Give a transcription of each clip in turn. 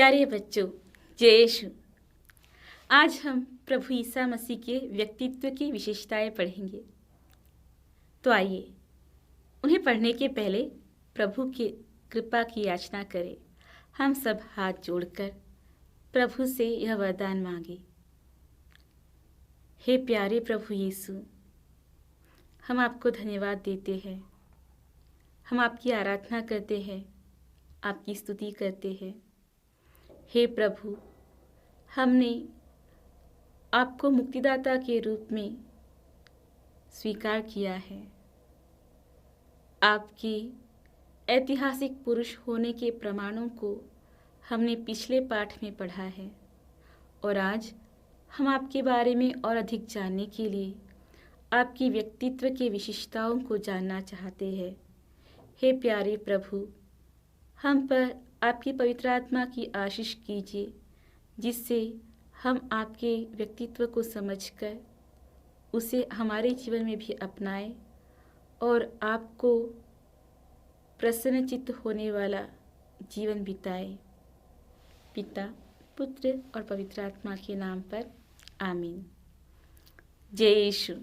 प्यारे बच्चों, जय यीशु। आज हम प्रभु ईसा मसीह के व्यक्तित्व की विशेषताएं पढ़ेंगे। तो आइए, उन्हें पढ़ने के पहले प्रभु की कृपा की याचना करें। हम सब हाथ जोड़कर प्रभु से यह वरदान मांगे। हे प्यारे प्रभु यीशु, हम आपको धन्यवाद देते हैं। हम आपकी आराधना करते हैं, आपकी स्तुति करते हैं। हे प्रभु, हमने आपको मुक्तिदाता के रूप में स्वीकार किया है। आपकी ऐतिहासिक पुरुष होने के प्रमाणों को हमने पिछले पाठ में पढ़ा है और आज हम आपके बारे में और अधिक जानने के लिए आपकी व्यक्तित्व के विशेषताओं को जानना चाहते हैं। हे प्यारे प्रभु, हम पर आपकी पवित्र आत्मा की आशीष कीजिए, जिससे हम आपके व्यक्तित्व को समझकर उसे हमारे जीवन में भी अपनाएं और आपको प्रसन्नचित्त होने वाला जीवन बिताएं। पिता, पुत्र और पवित्र आत्मा के नाम पर आमीन। जय यीशु।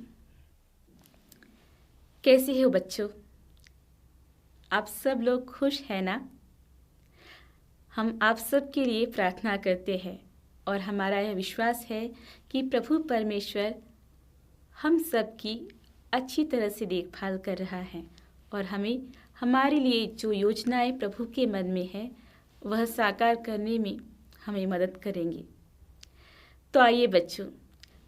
कैसे हो बच्चों? आप सब लोग खुश हैं ना? हम आप सब के लिए प्रार्थना करते हैं और हमारा यह विश्वास है कि प्रभु परमेश्वर हम सब की अच्छी तरह से देखभाल कर रहा है और हमें हमारे लिए जो योजनाएं प्रभु के मन में है वह साकार करने में हमें मदद करेंगे। तो आइए बच्चों,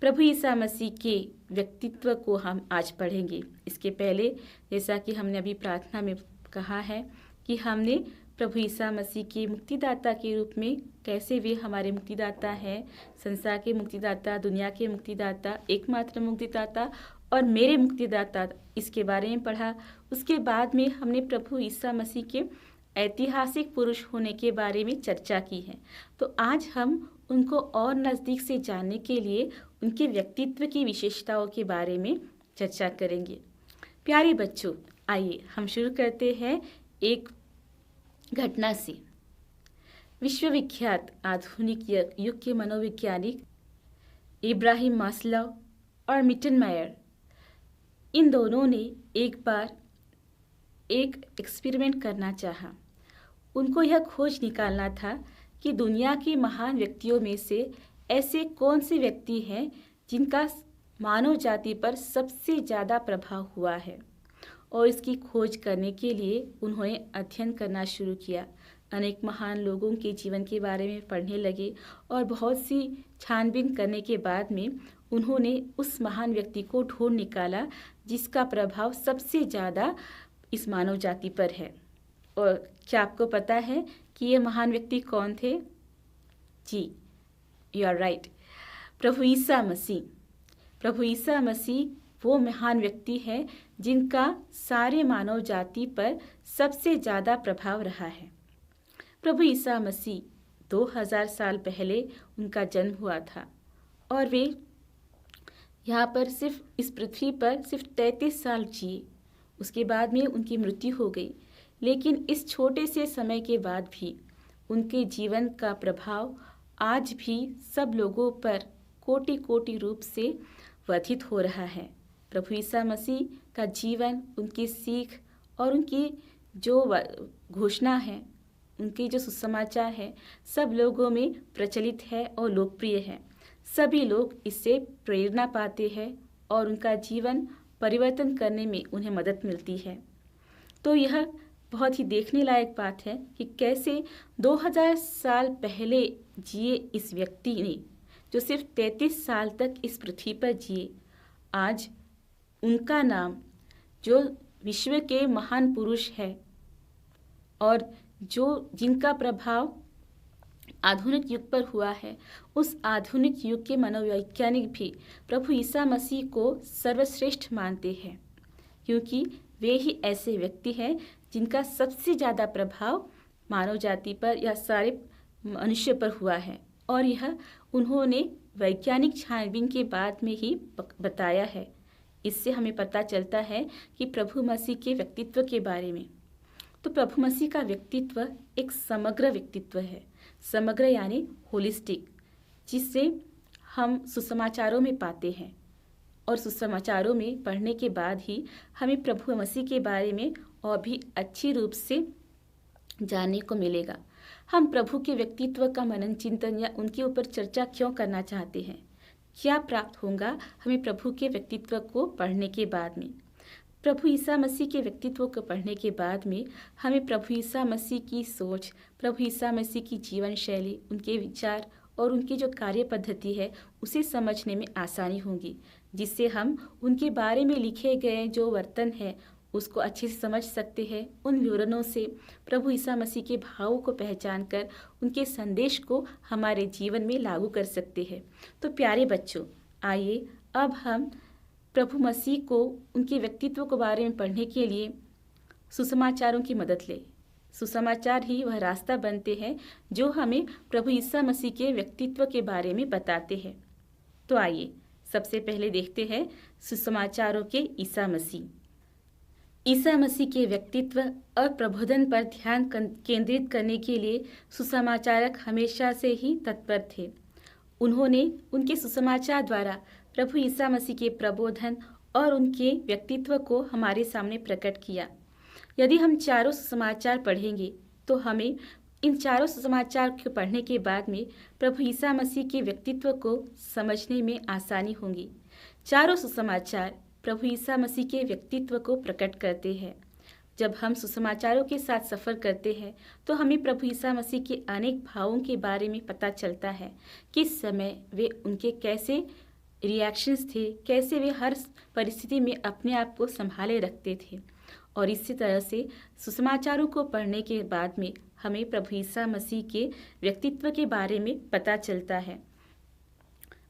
प्रभु ईसा मसीह के व्यक्तित्व को हम आज पढ़ेंगे। इसके पहले जैसा कि हमने अभी प्रार्थना में कहा है कि हमने प्रभु ईसा मसीह के मुक्तिदाता के रूप में कैसे वे हमारे मुक्तिदाता हैं, संसार के मुक्तिदाता, दुनिया के मुक्तिदाता, एकमात्र मुक्तिदाता और मेरे मुक्तिदाता, इसके बारे में पढ़ा। उसके बाद में हमने प्रभु ईसा मसीह के ऐतिहासिक पुरुष होने के बारे में चर्चा की है। तो आज हम उनको और नज़दीक से जानने के लिए उनके व्यक्तित्व की विशेषताओं के बारे में चर्चा करेंगे। प्यारे बच्चों, आइए हम शुरू करते हैं एक घटना से। विश्वविख्यात आधुनिक युग के मनोवैज्ञानिक इब्राहिम मास्लोव और मिल्टन मायर, इन दोनों ने एक बार एक एक्सपेरिमेंट करना चाहा। उनको यह खोज निकालना था कि दुनिया के महान व्यक्तियों में से ऐसे कौन से व्यक्ति हैं जिनका मानव जाति पर सबसे ज़्यादा प्रभाव हुआ है। और इसकी खोज करने के लिए उन्होंने अध्ययन करना शुरू किया। अनेक महान लोगों के जीवन के बारे में पढ़ने लगे और बहुत सी छानबीन करने के बाद में उन्होंने उस महान व्यक्ति को ढूंढ निकाला जिसका प्रभाव सबसे ज़्यादा इस मानव जाति पर है। और क्या आपको पता है कि ये महान व्यक्ति कौन थे? जी, यू आर राइट, प्रभु ईसा मसीह। प्रभु ईसा मसीह वो महान व्यक्ति है जिनका सारे मानव जाति पर सबसे ज़्यादा प्रभाव रहा है। प्रभु ईसा मसीह 2000 साल पहले उनका जन्म हुआ था और वे यहाँ पर इस पृथ्वी पर सिर्फ 33 साल जिए। उसके बाद में उनकी मृत्यु हो गई। लेकिन इस छोटे से समय के बाद भी उनके जीवन का प्रभाव आज भी सब लोगों पर कोटि कोटि रूप से वर्धित हो रहा है। प्रभु ईसा मसीह का जीवन, उनकी सीख और उनकी जो घोषणा है, उनके जो सुसमाचार है, सब लोगों में प्रचलित है और लोकप्रिय है। सभी लोग इससे प्रेरणा पाते हैं और उनका जीवन परिवर्तन करने में उन्हें मदद मिलती है। तो यह बहुत ही देखने लायक बात है कि कैसे 2000 साल पहले जिए इस व्यक्ति ने, जो सिर्फ 33 साल तक इस पृथ्वी पर जिए, आज उनका नाम, जो विश्व के महान पुरुष है और जिनका प्रभाव आधुनिक युग पर हुआ है, उस आधुनिक युग के मनोवैज्ञानिक भी प्रभु ईसा मसीह को सर्वश्रेष्ठ मानते हैं, क्योंकि वे ही ऐसे व्यक्ति हैं जिनका सबसे ज़्यादा प्रभाव मानव जाति पर या सारे मनुष्य पर हुआ है। और यह उन्होंने वैज्ञानिक छानबीन के बाद में ही बताया है। इससे हमें पता चलता है कि प्रभु मसीह के व्यक्तित्व के बारे में। तो प्रभु मसीह का व्यक्तित्व एक समग्र व्यक्तित्व है। समग्र यानी होलिस्टिक, जिससे हम सुसमाचारों में पाते हैं। और सुसमाचारों में पढ़ने के बाद ही हमें प्रभु मसीह के बारे में और भी अच्छी रूप से जानने को मिलेगा। हम प्रभु के व्यक्तित्व का मनन चिंतन या उनके ऊपर चर्चा क्यों करना चाहते हैं? क्या प्राप्त होगा हमें प्रभु के व्यक्तित्व को पढ़ने के बाद में? प्रभु ईसा मसीह के व्यक्तित्व को पढ़ने के बाद में हमें प्रभु ईसा मसीह की सोच, प्रभु ईसा मसीह की जीवन शैली, उनके विचार और उनकी जो कार्य पद्धति है उसे समझने में आसानी होगी, जिससे हम उनके बारे में लिखे गए जो वर्तन है उसको अच्छे से समझ सकते हैं। उन विवरणों से प्रभु ईसा मसीह के भावों को पहचान कर उनके संदेश को हमारे जीवन में लागू कर सकते हैं। तो प्यारे बच्चों, आइए अब हम प्रभु मसीह को, उनके व्यक्तित्व के बारे में पढ़ने के लिए सुसमाचारों की मदद लें। सुसमाचार ही वह रास्ता बनते हैं जो हमें प्रभु ईसा मसीह के व्यक्तित्व के बारे में बताते हैं। तो आइए सबसे पहले देखते हैं सुसमाचारों के ईसा मसीह। ईसा मसीह के व्यक्तित्व और प्रबोधन पर ध्यान केंद्रित करने के लिए सुसमाचारक हमेशा से ही तत्पर थे। उन्होंने उनके सुसमाचार द्वारा प्रभु ईसा मसीह के प्रबोधन और उनके व्यक्तित्व को हमारे सामने प्रकट किया। यदि हम चारों सुसमाचार पढ़ेंगे तो हमें इन चारों सुसमाचार को पढ़ने के बाद में प्रभु ईसा मसीह के व्यक्तित्व को समझने में आसानी होगी। चारों सुसमाचार प्रभु ईसा मसीह के व्यक्तित्व को प्रकट करते हैं। जब हम सुसमाचारों के साथ सफ़र करते हैं तो हमें प्रभु ईसा मसीह के अनेक भावों के बारे में पता चलता है। किस समय वे उनके कैसे रिएक्शंस थे, कैसे वे हर परिस्थिति में अपने आप को संभाले रखते थे। और इसी तरह से सुसमाचारों को पढ़ने के बाद में हमें प्रभु ईसा मसीह के व्यक्तित्व के बारे में पता चलता है।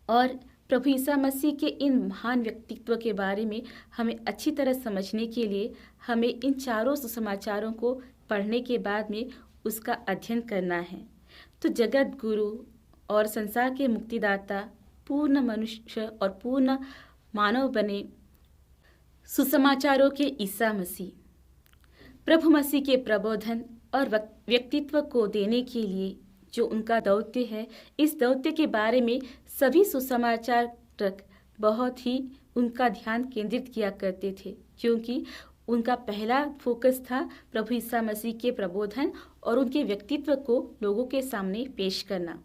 और प्रभु ईसा मसीह के इन महान व्यक्तित्व के बारे में हमें अच्छी तरह समझने के लिए हमें इन चारों सुसमाचारों को पढ़ने के बाद में उसका अध्ययन करना है। तो जगत गुरु और संसार के मुक्तिदाता, पूर्ण मनुष्य और पूर्ण मानव बने सुसमाचारों के ईसा मसीह, प्रभु मसीह के प्रबोधन और व्यक्तित्व को देने के लिए जो उनका दौत्य है, इस दौत्य के बारे में सभी सुसमाचारक बहुत ही उनका ध्यान केंद्रित किया करते थे, क्योंकि उनका पहला फोकस था प्रभु ईसा मसीह के प्रबोधन और उनके व्यक्तित्व को लोगों के सामने पेश करना।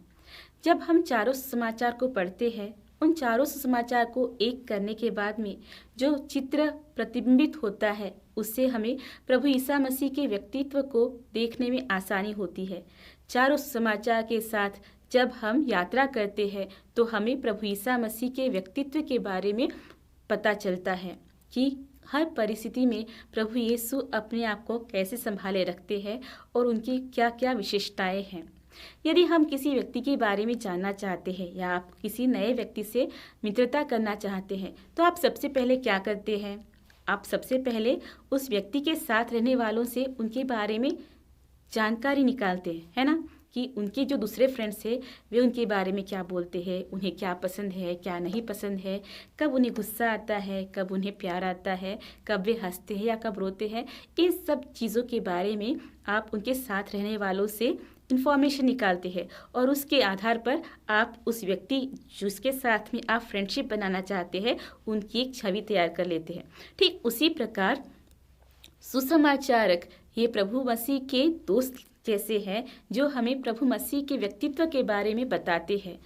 जब हम चारों सुसमाचार को पढ़ते हैं, उन चारों सुसमाचार को एक करने के बाद में जो चित्र प्रतिबिंबित होता है, उससे हमें प्रभु ईसा मसीह के व्यक्तित्व को देखने में आसानी होती है। चारों सुसमाचार के साथ जब हम यात्रा करते हैं तो हमें प्रभु ईसा मसीह के व्यक्तित्व के बारे में पता चलता है कि हर परिस्थिति में प्रभु यीशु अपने आप को कैसे संभाले रखते हैं और उनकी क्या क्या विशेषताएं हैं। यदि हम किसी व्यक्ति के बारे में जानना चाहते हैं या आप किसी नए व्यक्ति से मित्रता करना चाहते हैं तो आप सबसे पहले क्या करते हैं? आप सबसे पहले उस व्यक्ति के साथ रहने वालों से उनके बारे में जानकारी निकालते हैं, है ना, कि उनके जो दूसरे फ्रेंड्स हैं वे उनके बारे में क्या बोलते हैं, उन्हें क्या पसंद है, क्या नहीं पसंद है, कब उन्हें गुस्सा आता है, कब उन्हें प्यार आता है, कब वे हंसते हैं या कब रोते हैं। इन सब चीज़ों के बारे में आप उनके साथ रहने वालों से इन्फॉर्मेशन निकालते हैं और उसके आधार पर आप उस व्यक्ति जिसके साथ में आप फ्रेंडशिप बनाना चाहते हैं उनकी एक छवि तैयार कर लेते हैं। ठीक उसी प्रकार सुसमाचारक ये प्रभु मसीह के दोस्त जैसे हैं जो हमें प्रभु मसीह के व्यक्तित्व के बारे में बताते हैं।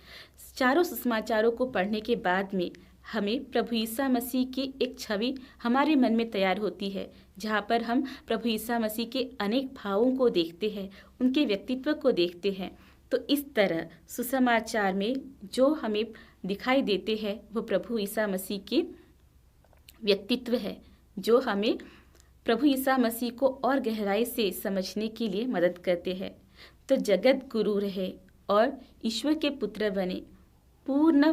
चारों सुसमाचारों को पढ़ने के बाद में हमें प्रभु ईसा मसीह की एक छवि हमारे मन में तैयार होती है, जहाँ पर हम प्रभु ईसा मसीह के अनेक भावों को देखते हैं, उनके व्यक्तित्व को देखते हैं। तो इस तरह सुसमाचार में जो हमें दिखाई देते हैं वो प्रभु ईसा मसीह के व्यक्तित्व है, जो हमें प्रभु ईसा मसीह को और गहराई से समझने के लिए मदद करते हैं। तो जगत गुरु रहे और ईश्वर के पुत्र बने, पूर्ण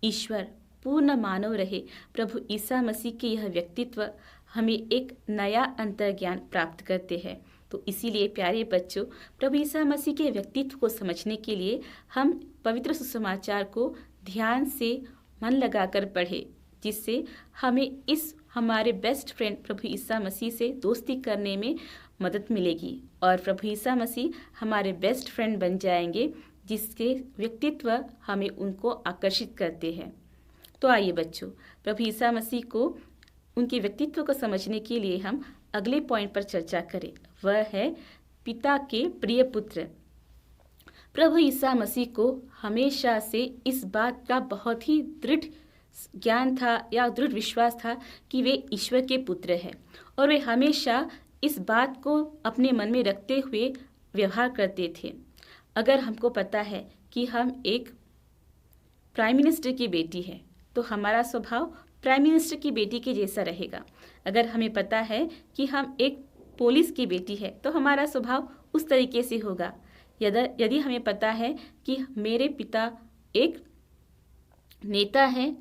ईश्वर पूर्ण मानव रहे प्रभु ईसा मसीह के यह व्यक्तित्व हमें एक नया अंतर्ज्ञान प्राप्त करते हैं। तो इसीलिए प्यारे बच्चों, प्रभु ईसा मसीह के व्यक्तित्व को समझने के लिए हम पवित्र सुसमाचार को ध्यान से मन लगाकर पढ़ें, जिससे हमें इस हमारे बेस्ट फ्रेंड प्रभु ईसा मसीह से दोस्ती करने में मदद मिलेगी और प्रभु ईसा मसीह हमारे बेस्ट फ्रेंड बन जाएंगे, जिसके व्यक्तित्व हमें उनको आकर्षित करते हैं। तो आइए बच्चों, प्रभु ईसा मसीह को, उनके व्यक्तित्व को समझने के लिए हम अगले पॉइंट पर चर्चा करें। वह है पिता के प्रिय पुत्र। प्रभु ईसा मसीह को हमेशा से इस बात का बहुत ही दृढ़ ज्ञान था या दृढ़ विश्वास था कि वे ईश्वर के पुत्र हैं, और वे हमेशा इस बात को अपने मन में रखते हुए व्यवहार करते थे। अगर हमको पता है कि हम एक प्राइम मिनिस्टर की बेटी है, तो हमारा स्वभाव प्राइम मिनिस्टर की बेटी के जैसा रहेगा। अगर हमें पता है कि हम एक पुलिस की बेटी है, तो हमारा स्वभाव उस तरीके से होगा। यदि हमें पता है कि मेरे पिता एक नेता हैं,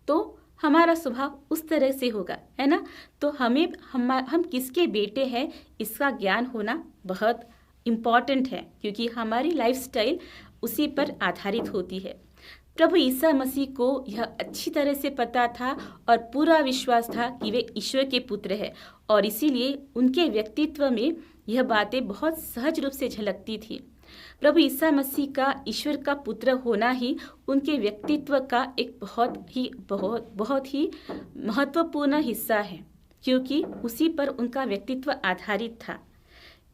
तो हमारा स्वभाव उस तरह से होगा, है ना। तो हम किसके बेटे हैं इसका ज्ञान होना बहुत इम्पॉर्टेंट है, क्योंकि हमारी लाइफस्टाइल उसी पर आधारित होती है। प्रभु ईसा मसीह को यह अच्छी तरह से पता था और पूरा विश्वास था कि वे ईश्वर के पुत्र हैं, और इसीलिए उनके व्यक्तित्व में यह बातें बहुत सहज रूप से झलकती थी। प्रभु ईसा मसीह का ईश्वर का पुत्र होना ही उनके व्यक्तित्व का एक बहुत ही महत्वपूर्ण हिस्सा है, क्योंकि उसी पर उनका व्यक्तित्व आधारित था।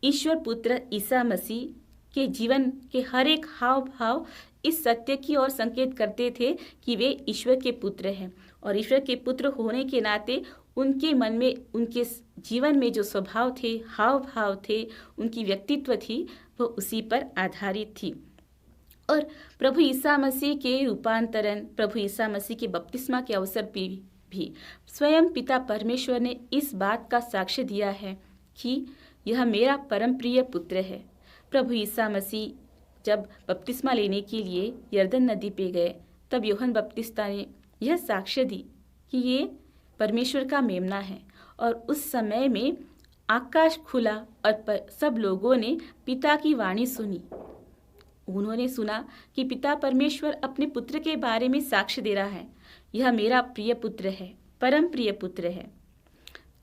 ईश्वर पुत्र ईसा मसीह के जीवन के हर एक हाव भाव इस सत्य की ओर संकेत करते थे कि वे ईश्वर के पुत्र हैं, और ईश्वर के पुत्र होने के नाते उनके मन में, उनके जीवन में जो स्वभाव थे, हाव भाव थे, उनकी व्यक्तित्व थी, वो उसी पर आधारित थी। और प्रभु ईसा मसीह के रूपांतरण, प्रभु ईसा मसीह के बपतिस्मा के अवसर पर भी स्वयं पिता परमेश्वर ने इस बात का साक्ष्य दिया है कि यह मेरा परम प्रिय पुत्र है। प्रभु ईसा मसीह जब बपतिस्मा लेने के लिए यरदन नदी पे गए, तब यूहन्ना बपतिस्ता ने यह साक्ष्य दी कि ये परमेश्वर का मेमना है, और उस समय में आकाश खुला और सब लोगों ने पिता की वाणी सुनी। उन्होंने सुना कि पिता परमेश्वर अपने पुत्र के बारे में साक्ष्य दे रहा है, यह मेरा प्रिय पुत्र है, परम प्रिय पुत्र है।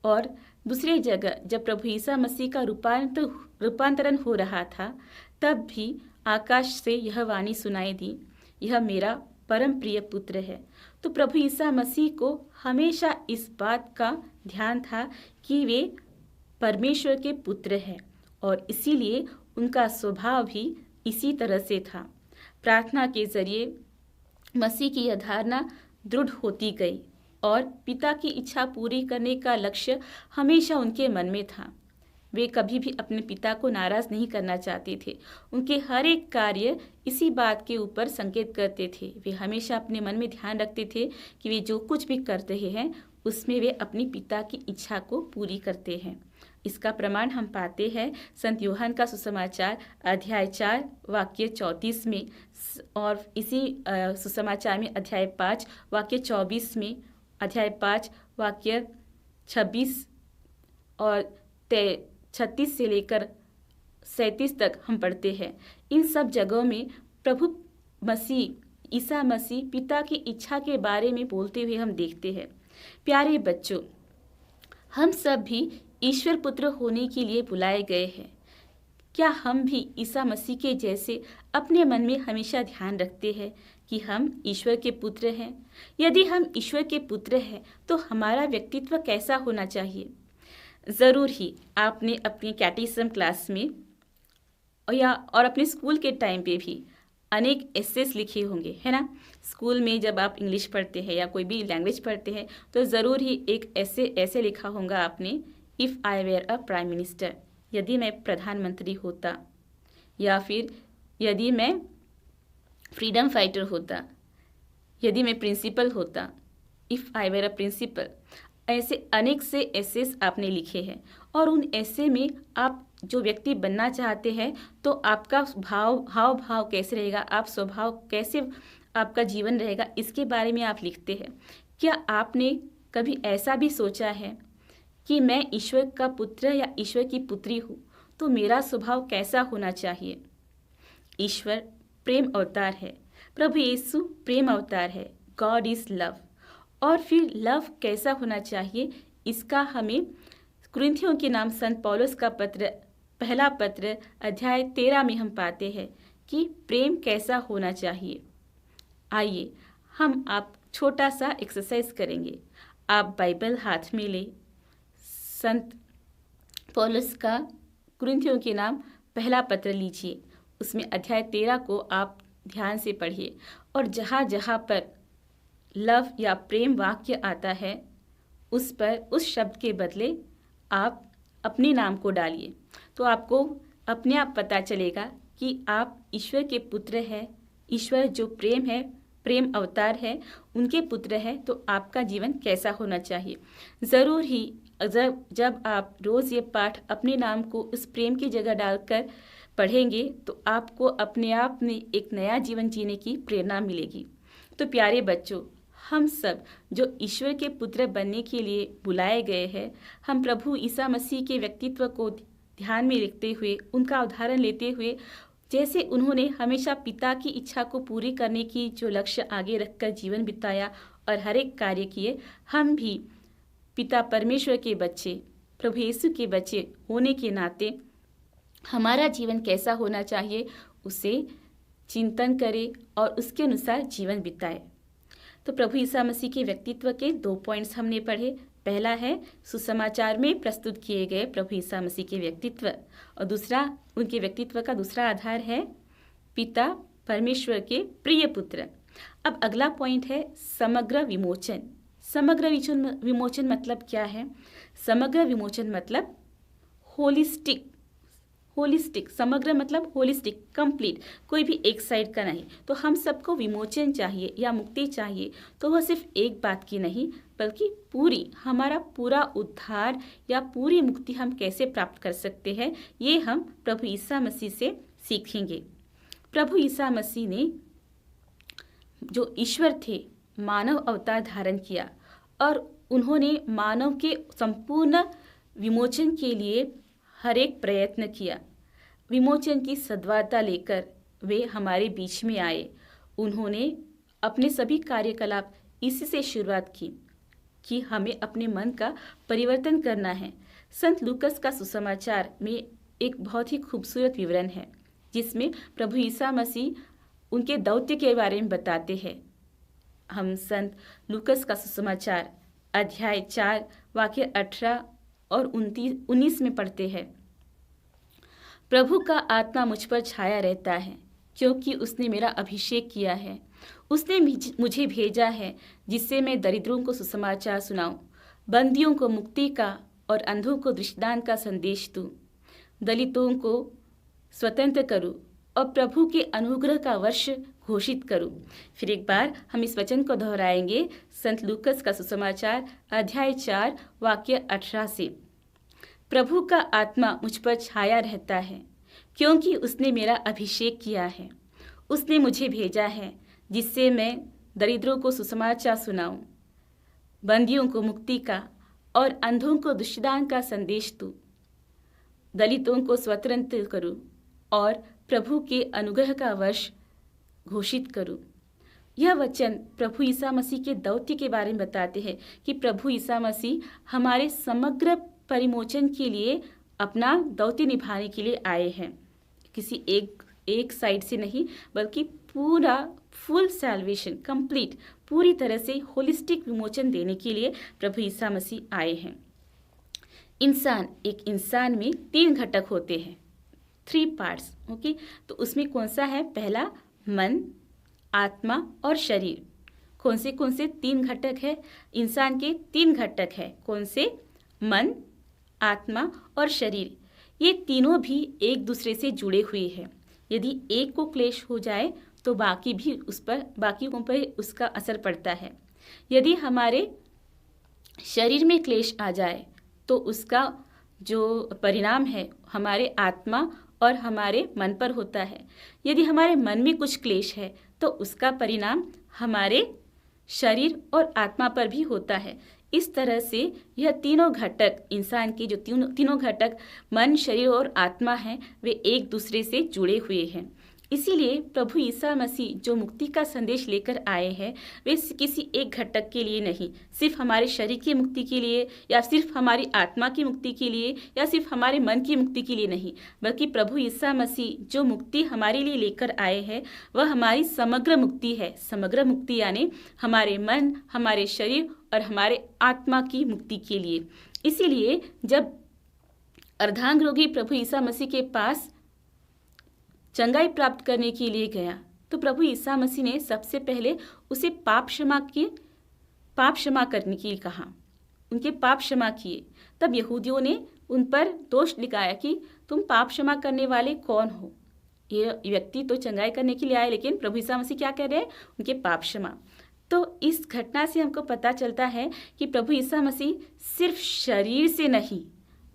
और दूसरी जगह जब प्रभु ईसा मसीह का रूपांतरण हो रहा था, तब भी आकाश से यह वाणी सुनाई दी, यह मेरा परम प्रिय पुत्र है। तो प्रभु ईसा मसीह को हमेशा इस बात का ध्यान था कि वे परमेश्वर के पुत्र हैं, और इसीलिए उनका स्वभाव भी इसी तरह से था। प्रार्थना के जरिए मसीह की यह धारणा दृढ़ होती गई, और पिता की इच्छा पूरी करने का लक्ष्य हमेशा उनके मन में था। वे कभी भी अपने पिता को नाराज नहीं करना चाहते थे। उनके हर एक कार्य इसी बात के ऊपर संकेत करते थे। वे हमेशा अपने मन में ध्यान रखते थे कि वे जो कुछ भी कर रहे हैं उसमें वे अपनी पिता की इच्छा को पूरी करते हैं। इसका प्रमाण हम पाते हैं संत यूहन्ना का सुसमाचार अध्याय 4 वाक्य 34 में, और इसी सुसमाचार में अध्याय 5 वाक्य 24 में, अध्याय 5 वाक्य 26 और 36 से लेकर 37 तक हम पढ़ते हैं। इन सब जगहों में प्रभु मसीह ईसा मसीह पिता की इच्छा के बारे में बोलते हुए हम देखते हैं। प्यारे बच्चों, हम सब भी ईश्वर पुत्र होने के लिए बुलाए गए हैं। क्या हम भी ईसा मसीह के जैसे अपने मन में हमेशा ध्यान रखते हैं कि हम ईश्वर के पुत्र हैं? यदि हम ईश्वर के पुत्र हैं तो हमारा व्यक्तित्व कैसा होना चाहिए? ज़रूर ही आपने अपने कैटेकिज्म क्लास में और अपने स्कूल के टाइम पे भी अनेक एसेस लिखे होंगे, है ना। स्कूल में जब आप इंग्लिश पढ़ते हैं या कोई भी लैंग्वेज पढ़ते हैं तो ज़रूर ही एक ऐसे लिखा होगा आपने, if I were a prime minister, यदि मैं प्रधानमंत्री होता, या फिर यदि मैं फ्रीडम फाइटर होता, यदि मैं प्रिंसिपल होता, if I were a principal. ऐसे अनेक से एसेस आपने लिखे हैं, और उन ऐसे में आप जो व्यक्ति बनना चाहते हैं तो आपका हाव भाव कैसे रहेगा, आप स्वभाव कैसे आपका जीवन रहेगा, इसके बारे में आप लिखते हैं। क्या आपने कभी ऐसा भी सोचा है कि मैं ईश्वर का पुत्र या ईश्वर की पुत्री हूँ तो मेरा स्वभाव कैसा होना चाहिए? ईश्वर प्रेम अवतार है, प्रभु यीशु प्रेम अवतार है, गॉड इज लव। और फिर लव कैसा होना चाहिए? इसका हमें कुरिन्थियों के नाम संत पौलुस का पत्र, पहला पत्र अध्याय 13 में हम पाते हैं कि प्रेम कैसा होना चाहिए। आइए हम आप छोटा सा एक्सरसाइज करेंगे। आप बाइबल हाथ में ले, संत पौलुस का कुरिन्थियों के नाम पहला पत्र लीजिए, उसमें अध्याय 13 को आप ध्यान से पढ़िए और जहाँ जहाँ पर लव या प्रेम वाक्य आता है उस पर उस शब्द के बदले आप अपने नाम को डालिए। तो आपको अपने आप पता चलेगा कि आप ईश्वर के पुत्र हैं। ईश्वर जो प्रेम है, प्रेम अवतार है, उनके पुत्र हैं। तो आपका जीवन कैसा होना चाहिए। ज़रूर ही जब आप रोज़ ये पाठ अपने नाम को उस प्रेम की जगह डालकर पढ़ेंगे तो आपको अपने आप में एक नया जीवन जीने की प्रेरणा मिलेगी। तो प्यारे बच्चों, हम सब जो ईश्वर के पुत्र बनने के लिए बुलाए गए हैं, हम प्रभु ईसा मसीह के व्यक्तित्व को ध्यान में रखते हुए, उनका उदाहरण लेते हुए, जैसे उन्होंने हमेशा पिता की इच्छा को पूरी करने की जो लक्ष्य आगे रखकर जीवन बिताया और हर एक कार्य किए, हम भी पिता परमेश्वर के बच्चे, प्रभु यीशु के बच्चे होने के नाते हमारा जीवन कैसा होना चाहिए उसे चिंतन करें और उसके अनुसार जीवन बिताए। तो प्रभु ईसा मसीह के व्यक्तित्व के 2 पॉइंट्स हमने पढ़े। पहला है सुसमाचार में प्रस्तुत किए गए प्रभु ईसा मसीह के व्यक्तित्व, और दूसरा, उनके व्यक्तित्व का दूसरा आधार है पिता परमेश्वर के प्रिय पुत्र। अब अगला पॉइंट है समग्र विमोचन। समग्र विमोचन मतलब क्या है? समग्र विमोचन मतलब होलिस्टिक। समग्र मतलब होलिस्टिक, कंप्लीट, कोई भी एक साइड का नहीं। तो हम सबको विमोचन चाहिए या मुक्ति चाहिए, तो वह सिर्फ एक बात की नहीं बल्कि हमारा पूरा उद्धार या पूरी मुक्ति हम कैसे प्राप्त कर सकते हैं, ये हम प्रभु ईसा मसीह से सीखेंगे। प्रभु ईसा मसीह ने जो ईश्वर थे, मानव अवतार धारण किया और उन्होंने मानव के संपूर्ण विमोचन के लिए हर एक प्रयत्न किया। विमोचन की सद्वार्ता लेकर वे हमारे बीच में आए। उन्होंने अपने सभी कार्यकलाप इसी से शुरुआत की कि हमें अपने मन का परिवर्तन करना है। संत लूकस का सुसमाचार में एक बहुत ही खूबसूरत विवरण है जिसमें प्रभु ईसा मसीह उनके दौत्य के बारे में बताते हैं। हम संत लूकस का सुसमाचार अध्याय 4 वाक्य 18 और 19 में पढ़ते हैं। प्रभु का आत्मा मुझ पर छाया रहता है, क्योंकि उसने मेरा अभिषेक किया है। उसने मुझे भेजा है जिससे मैं दरिद्रों को सुसमाचार सुनाऊं, बंदियों को मुक्ति का और अंधों को दृष्टिदान का संदेश दूं, दलितों को स्वतंत्र करूं और प्रभु के अनुग्रह का वर्ष घोषित करूं। फिर एक बार हम इस वचन को दोहराएंगे, संत लूकस का सुसमाचार अध्याय 4 वाक्य 18 से। प्रभु का आत्मा मुझ पर छाया रहता है, क्योंकि उसने मेरा अभिषेक किया है। उसने मुझे भेजा है जिससे मैं दरिद्रों को सुसमाचार सुनाऊं, बंदियों को मुक्ति का और अंधों को दृष्टिदान का संदेश दूं, दलितों को स्वतंत्र करूं और प्रभु के अनुग्रह का वर्ष घोषित करूं। यह वचन प्रभु ईसा मसीह के दौत्य के बारे में बताते हैं कि प्रभु ईसा मसीह हमारे समग्र परिमोचन के लिए अपना दौत्य निभाने के लिए आए हैं। किसी एक साइड से नहीं, बल्कि पूरा फुल सैल्वेशन, कंप्लीट, पूरी तरह से होलिस्टिक विमोचन देने के लिए प्रभु ईसा मसीह आए हैं। एक इंसान में 3 घटक होते हैं, 3 पार्ट्स। ओके, तो उसमें कौन सा है? पहला मन, आत्मा और शरीर। कौन से 3 घटक है? इंसान के 3 घटक है। कौन से? मन, आत्मा और शरीर। ये तीनों भी एक दूसरे से जुड़े हुए हैं। यदि एक को क्लेश हो जाए तो बाकियों पर उसका असर पड़ता है। यदि हमारे शरीर में क्लेश आ जाए तो उसका जो परिणाम है हमारे आत्मा और हमारे मन पर होता है। यदि हमारे मन में कुछ क्लेश है तो उसका परिणाम हमारे शरीर और आत्मा पर भी होता है। इस तरह से यह तीनों घटक, इंसान के जो तीनों घटक मन, शरीर और आत्मा हैं, वे एक दूसरे से जुड़े हुए हैं। इसीलिए प्रभु ईसा मसीह जो मुक्ति का संदेश लेकर आए हैं, वे किसी एक घटक के लिए नहीं, सिर्फ हमारे शरीर की मुक्ति के लिए या सिर्फ हमारी आत्मा की मुक्ति के लिए या सिर्फ हमारे मन की मुक्ति के लिए नहीं, बल्कि प्रभु ईसा मसीह जो मुक्ति हमारे लिए लेकर आए हैं वह हमारी समग्र मुक्ति है। समग्र मुक्ति यानी हमारे मन, हमारे शरीर और हमारे आत्मा की मुक्ति के लिए। इसीलिए जब अर्धांग रोगी प्रभु ईसा मसीह के पास चंगाई प्राप्त करने के लिए गया तो प्रभु ईसा मसीह ने सबसे पहले उसे पाप क्षमा करने के लिए कहा, उनके पाप क्षमा किए। तब यहूदियों ने उन पर दोष लगाया कि तुम पाप क्षमा करने वाले कौन हो, ये व्यक्ति तो चंगाई करने के लिए आए, लेकिन प्रभु ईसा मसीह क्या कह रहे हैं, उनके पाप क्षमा। तो इस घटना से हमको पता चलता है कि प्रभु ईसा मसीह सिर्फ शरीर से नहीं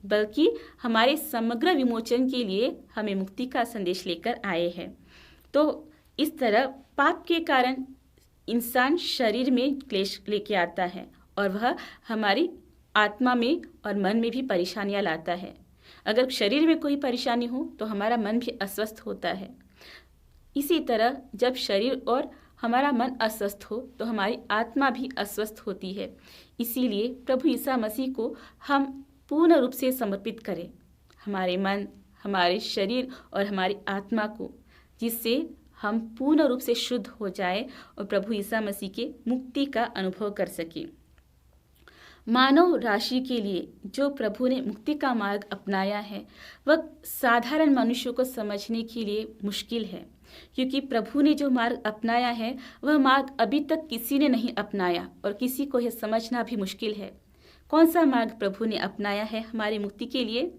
बल्कि हमारे समग्र विमोचन के लिए हमें मुक्ति का संदेश लेकर आए हैं। तो इस तरह पाप के कारण इंसान शरीर में क्लेश लेके आता है और वह हमारी आत्मा में और मन में भी परेशानियां लाता है। अगर शरीर में कोई परेशानी हो तो हमारा मन भी अस्वस्थ होता है। इसी तरह जब शरीर और हमारा मन अस्वस्थ हो तो हमारी आत्मा भी अस्वस्थ होती है। इसीलिए प्रभु ईसा मसीह को हम पूर्ण रूप से समर्पित करें, हमारे मन, हमारे शरीर और हमारी आत्मा को, जिससे हम पूर्ण रूप से शुद्ध हो जाए और प्रभु ईसा मसीह के मुक्ति का अनुभव कर सकें। मानव राशि के लिए जो प्रभु ने मुक्ति का मार्ग अपनाया है वह साधारण मनुष्यों को समझने के लिए मुश्किल है, क्योंकि प्रभु ने जो मार्ग अपनाया है वह मार्ग अभी तक किसी ने नहीं अपनाया और किसी को यह समझना भी मुश्किल है। कौन सा मार्ग प्रभु ने अपनाया है हमारी मुक्ति के लिए?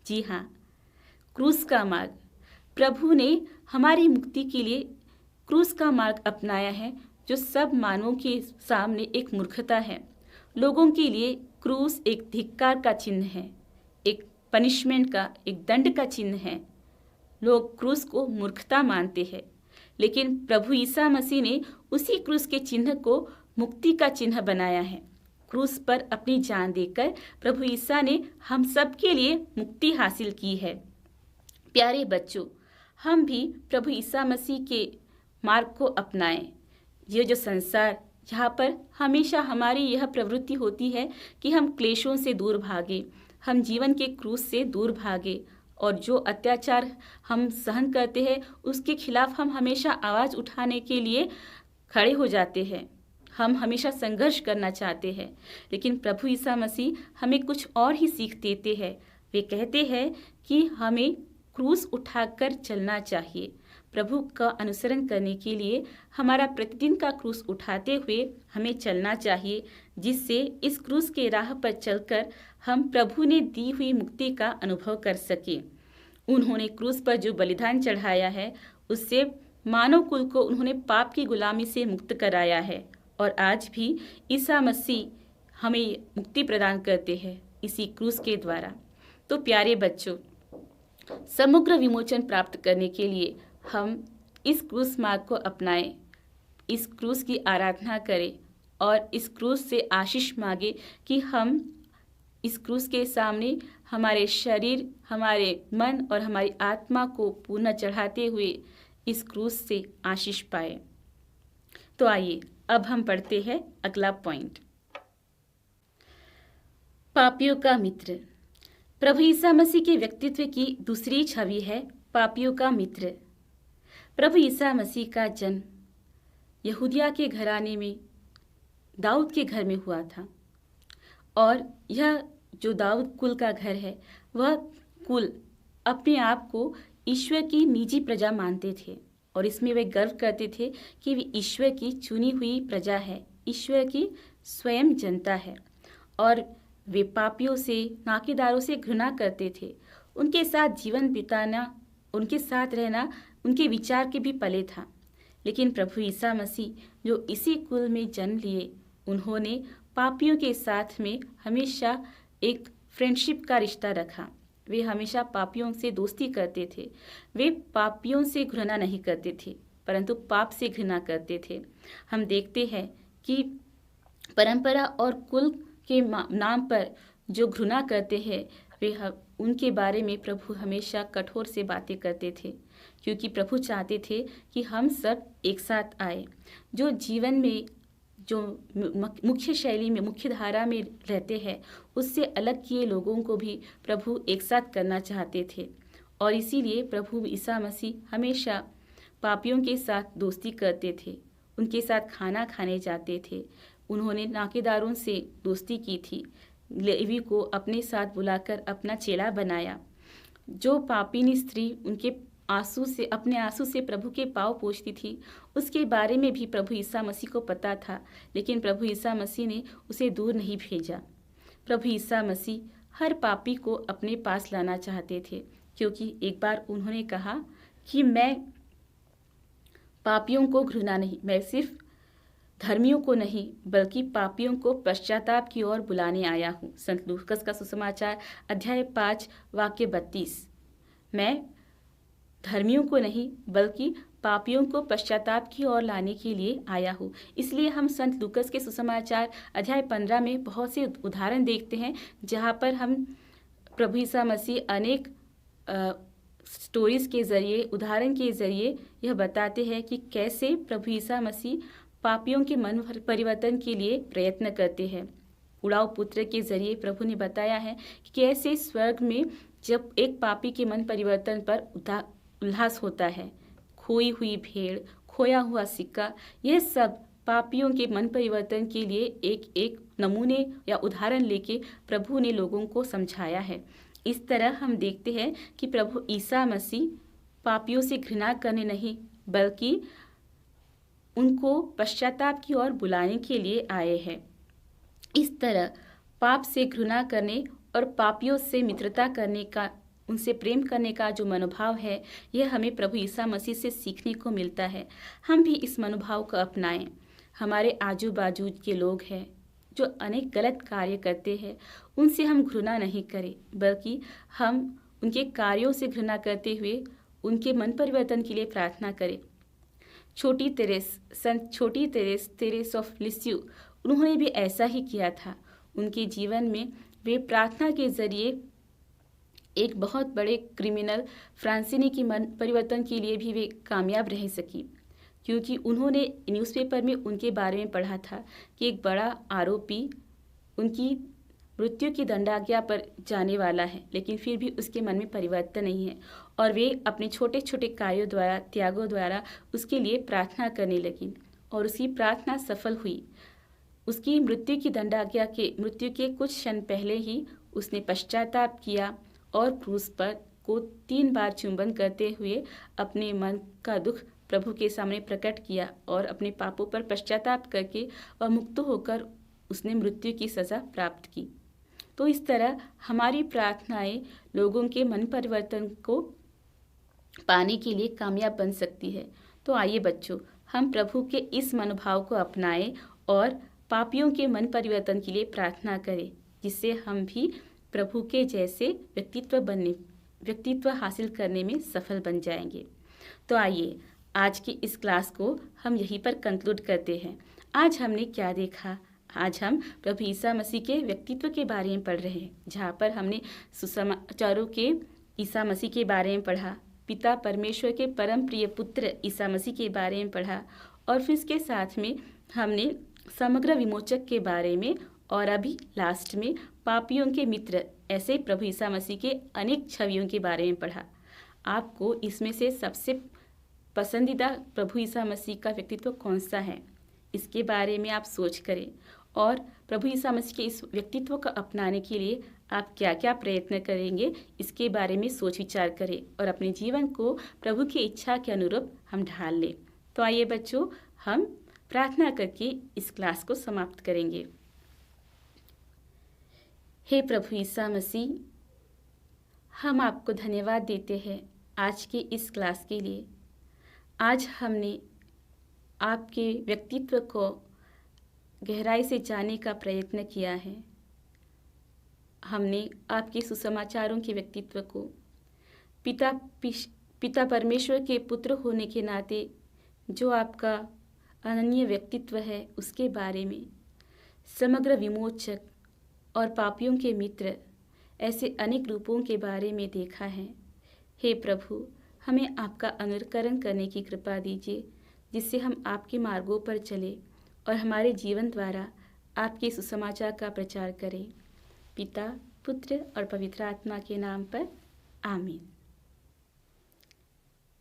जी हाँ, क्रूस का मार्ग। प्रभु ने हमारी मुक्ति के लिए क्रूस का मार्ग अपनाया है, जो सब मानवों के सामने एक मूर्खता है। लोगों के लिए क्रूस एक धिक्कार का चिन्ह है, एक पनिशमेंट का, एक दंड का चिन्ह है। लोग क्रूस को मूर्खता मानते हैं, लेकिन प्रभु ईसा मसीह ने उसी क्रूस के चिन्ह को मुक्ति का चिन्ह बनाया है। क्रूस पर अपनी जान देकर प्रभु ईसा ने हम सब के लिए मुक्ति हासिल की है। प्यारे बच्चों, हम भी प्रभु ईसा मसीह के मार्ग को अपनाएं। ये जो संसार, यहाँ पर हमेशा हमारी यह प्रवृत्ति होती है कि हम क्लेशों से दूर भागें, हम जीवन के क्रूस से दूर भागें और जो अत्याचार हम सहन करते हैं उसके खिलाफ हम हमेशा आवाज़ उठाने के लिए खड़े हो जाते हैं। हम हमेशा संघर्ष करना चाहते हैं, लेकिन प्रभु ईसा मसीह हमें कुछ और ही सीख देते हैं। वे कहते हैं कि हमें क्रूस उठाकर चलना चाहिए। प्रभु का अनुसरण करने के लिए हमारा प्रतिदिन का क्रूस उठाते हुए हमें चलना चाहिए, जिससे इस क्रूस के राह पर चलकर हम प्रभु ने दी हुई मुक्ति का अनुभव कर सकें। उन्होंने क्रूस पर जो बलिदान चढ़ाया है उससे मानव कुल को उन्होंने पाप की गुलामी से मुक्त कराया है और आज भी ईसा मसीह हमें मुक्ति प्रदान करते हैं इसी क्रूस के द्वारा। तो प्यारे बच्चों, समग्र विमोचन प्राप्त करने के लिए हम इस क्रूस मार्ग को अपनाएं, इस क्रूस की आराधना करें और इस क्रूस से आशीष मांगे कि हम इस क्रूस के सामने हमारे शरीर, हमारे मन और हमारी आत्मा को पूर्ण चढ़ाते हुए इस क्रूस से आशीष पाए। तो आइए अब हम पढ़ते हैं अगला पॉइंट। पापियों का मित्र। प्रभु ईसा मसीह के व्यक्तित्व की दूसरी छवि है पापियों का मित्र। प्रभु ईसा मसीह का जन्म यहूदिया के घराने में दाऊद के घर में हुआ था और यह जो दाऊद कुल का घर है वह कुल अपने आप को ईश्वर की निजी प्रजा मानते थे और इसमें वे गर्व करते थे कि वे ईश्वर की चुनी हुई प्रजा है, ईश्वर की स्वयं जनता है और वे पापियों से, नाकेदारों से घृणा करते थे। उनके साथ जीवन बिताना, उनके साथ रहना उनके विचार के भी पले था। लेकिन प्रभु ईसा मसीह जो इसी कुल में जन्म लिए, उन्होंने पापियों के साथ में हमेशा एक फ्रेंडशिप का रिश्ता रखा। वे हमेशा पापियों से दोस्ती करते थे। वे पापियों से घृणा नहीं करते थे, परंतु पाप से घृणा करते थे। हम देखते हैं कि परंपरा और कुल के नाम पर जो घृणा करते हैं उनके बारे में प्रभु हमेशा कठोर से बातें करते थे, क्योंकि प्रभु चाहते थे कि हम सब एक साथ आए। जो जीवन में जो मुख्य शैली में, मुख्य धारा में रहते हैं, उससे अलग किए लोगों को भी प्रभु एक साथ करना चाहते थे। और इसीलिए प्रभु ईसा मसीह हमेशा पापियों के साथ दोस्ती करते थे, उनके साथ खाना खाने जाते थे। उन्होंने नाकेदारों से दोस्ती की थी, लेवी को अपने साथ बुलाकर अपना चेला बनाया। जो पापिनी स्त्री उनके अपने आंसू से प्रभु के पाँव पोंछती थी, उसके बारे में भी प्रभु ईसा मसीह को पता था, लेकिन प्रभु ईसा मसीह ने उसे दूर नहीं भेजा। प्रभु ईसा मसीह हर पापी को अपने पास लाना चाहते थे, क्योंकि एक बार उन्होंने कहा कि मैं पापियों को घृणा नहीं, मैं सिर्फ धर्मियों को नहीं बल्कि पापियों को पश्चाताप की ओर बुलाने आया हूँ। संत लूकस का सुसमाचार अध्याय 5 वाक्य 32। मैं धर्मियों को नहीं बल्कि पापियों को पश्चाताप की ओर लाने के लिए आया हूँ। इसलिए हम संत लूकस के सुसमाचार अध्याय 15 में बहुत से उदाहरण देखते हैं, जहाँ पर हम प्रभु ईसा मसीह अनेक स्टोरीज के जरिए, उदाहरण के जरिए यह बताते हैं कि कैसे प्रभु ईसा मसीह पापियों के मन परिवर्तन के लिए प्रयत्न करते हैं। उड़ाऊ पुत्र के जरिए प्रभु ने बताया है कि कैसे स्वर्ग में जब एक पापी के मन परिवर्तन पर उल्लास होता है। खोई हुई भेड़, खोया हुआ सिक्का, यह सब पापियों के मन परिवर्तन के लिए एक एक नमूने या उदाहरण लेके प्रभु ने लोगों को समझाया है। इस तरह हम देखते हैं कि प्रभु ईसा मसीह पापियों से घृणा करने नहीं बल्कि उनको पश्चाताप की ओर बुलाने के लिए आए हैं। इस तरह पाप से घृणा करने और पापियों से मित्रता करने का, उनसे प्रेम करने का जो मनोभाव है, यह हमें प्रभु ईसा मसीह से सीखने को मिलता है। हम भी इस मनोभाव को अपनाएं। हमारे आजू बाजू के लोग हैं जो अनेक गलत कार्य करते हैं, उनसे हम घृणा नहीं करें, बल्कि हम उनके कार्यों से घृणा करते हुए उनके मन परिवर्तन के लिए प्रार्थना करें। संत छोटी तेरेस ऑफ लिसियू, उन्होंने भी ऐसा ही किया था। उनके जीवन में वे प्रार्थना के जरिए एक बहुत बड़े क्रिमिनल फ्रांसिनी की मन परिवर्तन के लिए भी वे कामयाब रह सकी, क्योंकि उन्होंने न्यूज़पेपर में उनके बारे में पढ़ा था कि एक बड़ा आरोपी उनकी मृत्यु की दंडाज्ञा पर जाने वाला है, लेकिन फिर भी उसके मन में परिवर्तन नहीं है और वे अपने छोटे छोटे कार्यों द्वारा, त्यागों द्वारा उसके लिए प्रार्थना करने लगी और उसकी प्रार्थना सफल हुई। उसकी मृत्यु की दंडाज्ञा के मृत्यु के कुछ क्षण पहले ही उसने पश्चाताप किया और क्रूस पर को 3 बार चुंबन करते हुए अपने मन का दुख प्रभु के सामने प्रकट किया और अपने पापों पर पश्चाताप करके वह मुक्त होकर उसने मृत्यु की सज़ा प्राप्त की। तो इस तरह हमारी प्रार्थनाएं लोगों के मन परिवर्तन को पाने के लिए कामयाब बन सकती है। तो आइए बच्चों, हम प्रभु के इस मनोभाव को अपनाएं और पापियों के मन परिवर्तन के लिए प्रार्थना करें, जिससे हम भी प्रभु के जैसे व्यक्तित्व हासिल करने में सफल बन जाएंगे। तो आइए आज की इस क्लास को हम यहीं पर कंक्लूड करते हैं। आज हमने क्या देखा? आज हम प्रभु ईसा मसीह के व्यक्तित्व के बारे में पढ़ रहे हैं, जहाँ पर हमने सुसमाचारों के ईसा मसीह के बारे में पढ़ा, पिता परमेश्वर के परम प्रिय पुत्र ईसा मसीह के बारे में पढ़ा, और फिर इसके साथ में हमने समग्र विमोचक के बारे में, और अभी लास्ट में पापियों के मित्र ऐसे प्रभु ईसा मसीह के अनेक छवियों के बारे में पढ़ा। आपको इसमें से सबसे पसंदीदा प्रभु ईसा मसीह का व्यक्तित्व कौन सा है, इसके बारे में आप सोच करें और प्रभु ईसा मसीह के इस व्यक्तित्व को अपनाने के लिए आप क्या क्या प्रयत्न करेंगे, इसके बारे में सोच विचार करें और अपने जीवन को प्रभु की इच्छा के अनुरूप हम ढाल लें। तो आइए बच्चों, हम प्रार्थना करके इस क्लास को समाप्त करेंगे। हे प्रभु ईसा मसीह, हम आपको धन्यवाद देते हैं आज की इस क्लास के लिए। आज हमने आपके व्यक्तित्व को गहराई से जानने का प्रयत्न किया है। हमने आपके सुसमाचारों के व्यक्तित्व को, पिता परमेश्वर के पुत्र होने के नाते जो आपका अनन्य व्यक्तित्व है, उसके बारे में, समग्र विमोचक और पापियों के मित्र ऐसे अनेक रूपों के बारे में देखा है। हे प्रभु, हमें आपका अनुकरण करने की कृपा दीजिए, जिससे हम आपके मार्गों पर चले और हमारे जीवन द्वारा आपके सुसमाचार का प्रचार करें। पिता, पुत्र और पवित्र आत्मा के नाम पर आमीन।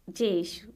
जय यीशु।